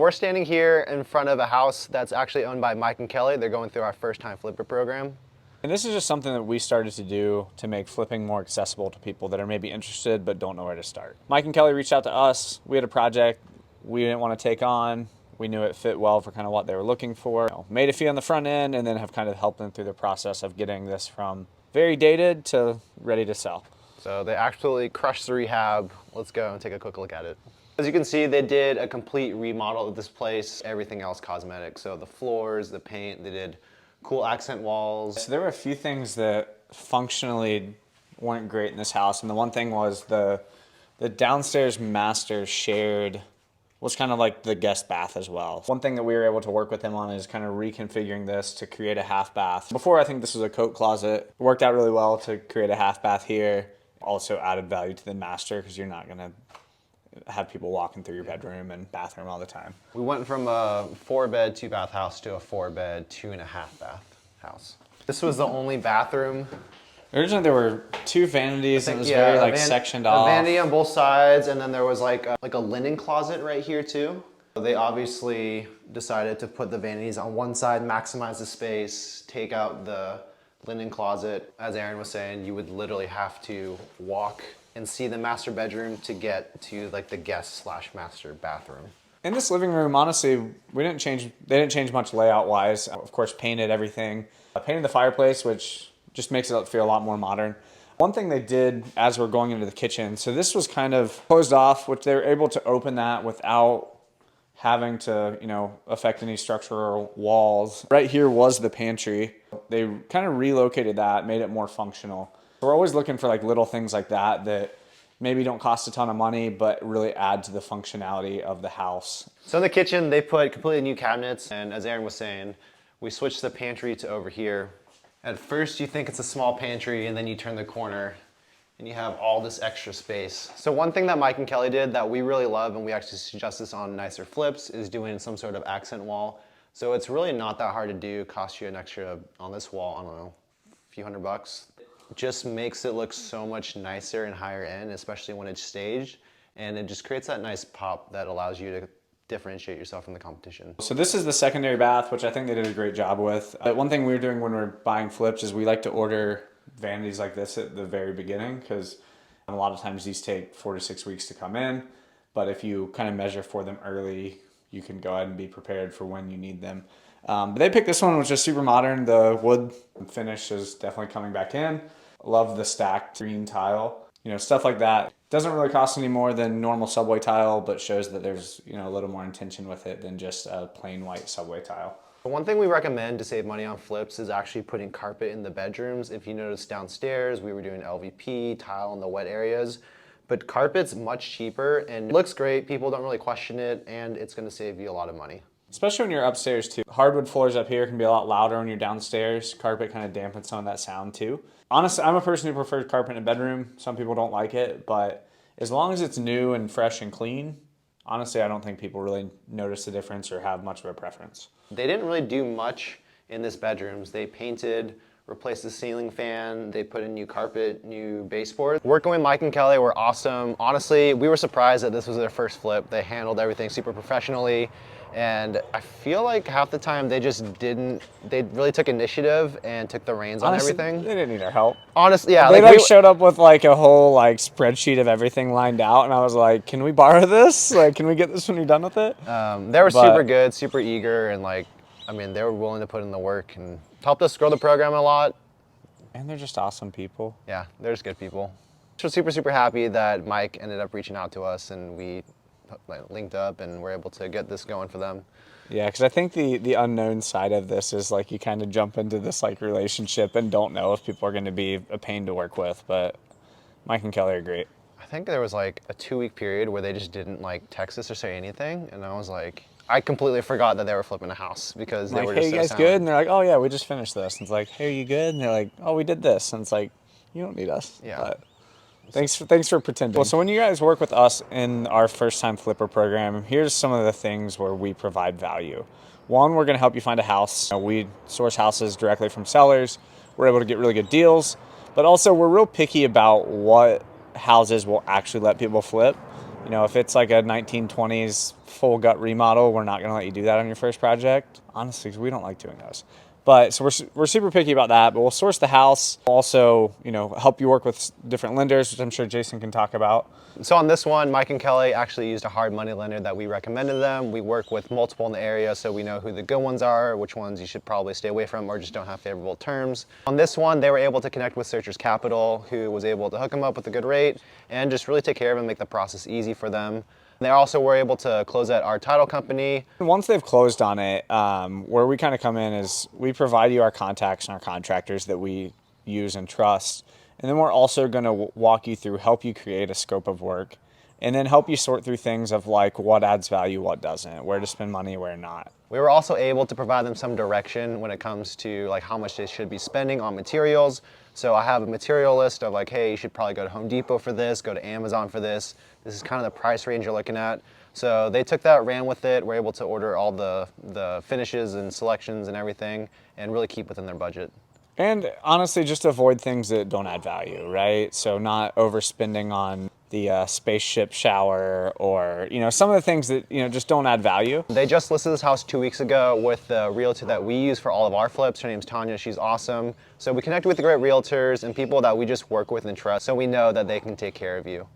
We're standing here in front of a house that's actually owned by Mike and Kelly. They're going through our first time flipper program. And this is just something that we started to do to make flipping more accessible to people that are maybe interested but don't know where to start. Mike and Kelly reached out to us. We had a project we didn't want to take on. We knew it fit well for kind of what they were looking for. Made a fee on the front end and then have kind of helped them through the process of getting this from very dated to ready to sell. So they absolutely crushed the rehab. Let's go and take a quick look at it. As you can see, they did a complete remodel of this place, everything else cosmetic. So the floors, the paint, they did cool accent walls. So there were a few things that functionally weren't great in this house. And the one thing was the downstairs master shared was kind of like the guest bath as well. One thing that we were able to work with him on is kind of reconfiguring this to create a half bath. Before, I think this was a coat closet. It worked out really well to create a half bath here. Also added value to the master because you're not gonna have people walking through your bedroom and bathroom all the time. We went from a 4-bed, 2-bath house to a 4-bed, 2.5-bath house. This was the only bathroom. Originally there were 2 vanities and it was very sectioned off. A vanity on both sides, and then there was like a linen closet right here too. They obviously decided to put the vanities on one side, maximize the space, take out the linen closet. As Aaron was saying, you would literally have to walk and see the master bedroom to get to like the guest / master bathroom. In this living room, honestly, they didn't change much layout wise. Of course, painted everything. Painted the fireplace, which just makes it feel a lot more modern. One thing they did as we're going into the kitchen, so this was kind of closed off, which they were able to open that without having to, affect any structural walls. Right here was the pantry. They kind of relocated that, made it more functional. We're always looking for like little things like that maybe don't cost a ton of money, but really add to the functionality of the house. So in the kitchen, they put completely new cabinets. And as Aaron was saying, we switched the pantry to over here. At first, you think it's a small pantry, and then you turn the corner and you have all this extra space. So one thing that Mike and Kelly did that we really love, and we actually suggest this on nicer flips, is doing some sort of accent wall. So it's really not that hard to do. Cost you an extra on this wall, I don't know, a few $100. Just makes it look so much nicer and higher end, especially when it's staged. And it just creates that nice pop that allows you to differentiate yourself from the competition. So this is the secondary bath, which I think they did a great job with. One thing we're doing when we're buying flips is we like to order vanities like this at the very beginning because a lot of times these take 4 to 6 weeks to come in. But if you kind of measure for them early, you can go ahead and be prepared for when you need them. But they picked this one, which is super modern. The wood finish is definitely coming back in. Love the stacked green tile, stuff like that. Doesn't really cost any more than normal subway tile, but shows that there's, a little more intention with it than just a plain white subway tile. One thing we recommend to save money on flips is actually putting carpet in the bedrooms. If you notice downstairs, we were doing LVP, tile in the wet areas, but carpet's much cheaper and it looks great. People don't really question it, and it's gonna save you a lot of money. Especially when you're upstairs too. Hardwood floors up here can be a lot louder when you're downstairs. Carpet kind of dampens some of that sound too. Honestly, I'm a person who prefers carpet in a bedroom. Some people don't like it, but as long as it's new and fresh and clean, honestly, I don't think people really notice the difference or have much of a preference. They didn't really do much in this bedrooms. They painted, replaced the ceiling fan, they put in new carpet, new baseboard. Working with Mike and Kelly were awesome. Honestly, we were surprised that this was their first flip. They handled everything super professionally. And I feel like half the time they really took initiative and took the reins on everything. They didn't need our help. Honestly, yeah. They showed up with like a whole spreadsheet of everything lined out, and I was like, can we borrow this? Can we get this when you're done with it? They were super good, super eager, and they were willing to put in the work and helped us grow the program a lot. And they're just awesome people. Yeah, they're just good people. So super, super happy that Mike ended up reaching out to us and we linked up and we're able to get this going for them. Yeah, because I think the unknown side of this is you kind of jump into this relationship and don't know if people are going to be a pain to work with, but Mike and Kelly are great. I think there was a 2-week period where they just didn't text us or say anything, and I was like, I completely forgot that they were flipping a house because they were just hey, you guys good? And they're like, oh yeah, we just finished this. And it's like, hey, are you good? And they're like, oh, we did this. And it's like, you don't need us. Yeah. But thanks for pretending. Well, so when you guys work with us in our first time flipper program, here's some of the things where we provide value. One, we're going to help you find a house. We source houses directly from sellers. We're able to get really good deals, but also we're real picky about what houses will actually let people flip. You know, if it's like a 1920s full gut remodel, we're not going to let you do that on your first project. Honestly, 'cause we don't like doing those. But so we're super picky about that, but we'll source the house. Also, you know, help you work with different lenders, which I'm sure Jason can talk about. So on this one, Mike and Kelly actually used a hard money lender that we recommended them. We work with multiple in the area, so we know who the good ones are, which ones you should probably stay away from or just don't have favorable terms. On this one, they were able to connect with Searchers Capital, who was able to hook them up with a good rate and just really take care of them, make the process easy for them. They also were able to close at our title company. Once they've closed on it, where we kind of come in is we provide you our contacts and our contractors that we use and trust. And then we're also going to walk you through, help you create a scope of work, and then help you sort through things of like what adds value, what doesn't, where to spend money, where not. We were also able to provide them some direction when it comes to like how much they should be spending on materials. So I have a material list of like, hey, you should probably go to Home Depot for this, go to Amazon for this. This is kind of the price range you're looking at. So they took that, ran with it, were able to order all the finishes and selections and everything and really keep within their budget. And honestly, just avoid things that don't add value, right? So not overspending on the spaceship shower or, you know, some of the things that, you know, just don't add value. They just listed this house 2 weeks ago with the realtor that we use for all of our flips. Her name's Tanya, she's awesome. So we connect with the great realtors and people that we just work with and trust, so we know that they can take care of you.